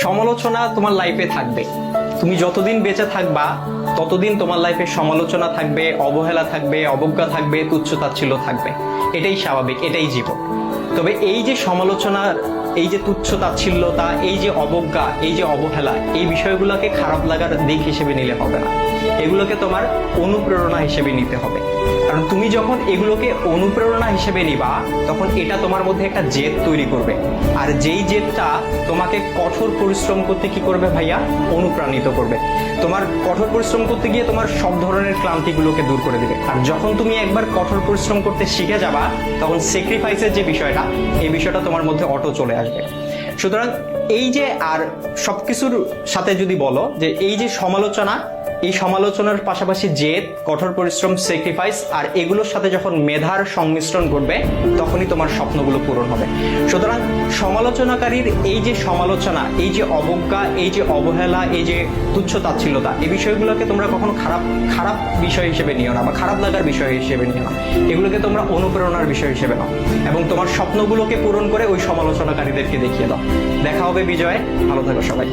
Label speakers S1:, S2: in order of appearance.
S1: সমালোচনা তোমার লাইফে থাকবে। তুমি যতদিন বেঁচে থাকবা ততদিন তোমার লাইফে সমালোচনা থাকবে, অবহেলা থাকবে, অবজ্ঞা থাকবে, তুচ্ছ-তাচ্ছিল্য থাকবে। এটাই স্বাভাবিক, এটাই জীবন। তবে এই যে সমালোচনার, এই যে তুচ্ছ-তাচ্ছিল্যতা, এই যে অবজ্ঞা, এই যে অবহেলা, এই বিষয়গুলোকে খারাপ লাগার দিক হিসেবে নিলে হবে না। এগুলোকে তোমার অনুপ্রেরণা হিসেবে নিতে হবে। কারণ তুমি যখন এগুলোকে অনুপ্রেরণা হিসেবে নিবা, তখন এটা তোমার মধ্যে একটা জেদ তৈরি করবে। আর যেই জেদটা তোমাকে কঠোর পরিশ্রম করতে কি করবে ভাইয়া? অনুপ্রাণিত করবে। তোমার কঠোর পরিশ্রম করতে গিয়ে তোমার সব ধরনের ক্লান্তিগুলোকে দূর করে দিবে। আর যখন তুমি একবার কঠোর পরিশ্রম করতে শিখে যাবা, তখন স্যাক্রিফাইসের যে বিষয়টা, এই বিষয়টা তোমার মধ্যে অটো চলে আসবে। সুতরাং এই যে, আর সবকিছুর সাথে যদি বলো যে এই যে সমালোচনা, এই সমালোচনার পাশাপাশি জেদ, কঠোর পরিশ্রম, স্যাক্রিফাইস, আর এগুলোর সাথে যখন মেধার সংমিশ্রণ ঘটবে, তখনই তোমার স্বপ্নগুলো পূরণ হবে। সুতরাং সমালোচনাকারীর এই যে সমালোচনা, এই যে অবজ্ঞা, এই যে অবহেলা, এই যে তুচ্ছ-তাচ্ছিল্যতা, এই বিষয়গুলোকে তোমরা কখনো খারাপ বিষয় হিসেবে নিও না, বা খারাপ লাগার বিষয় হিসেবে নিও না। এগুলোকে তোমরা অনুপ্রেরণার বিষয় হিসেবে নাও এবং তোমার স্বপ্নগুলোকে পূরণ করে ওই সমালোচনাকারীদেরকে দেখিয়ে দাও। দেখা হবে বিজয়ে। ভালো থাকো সবাই।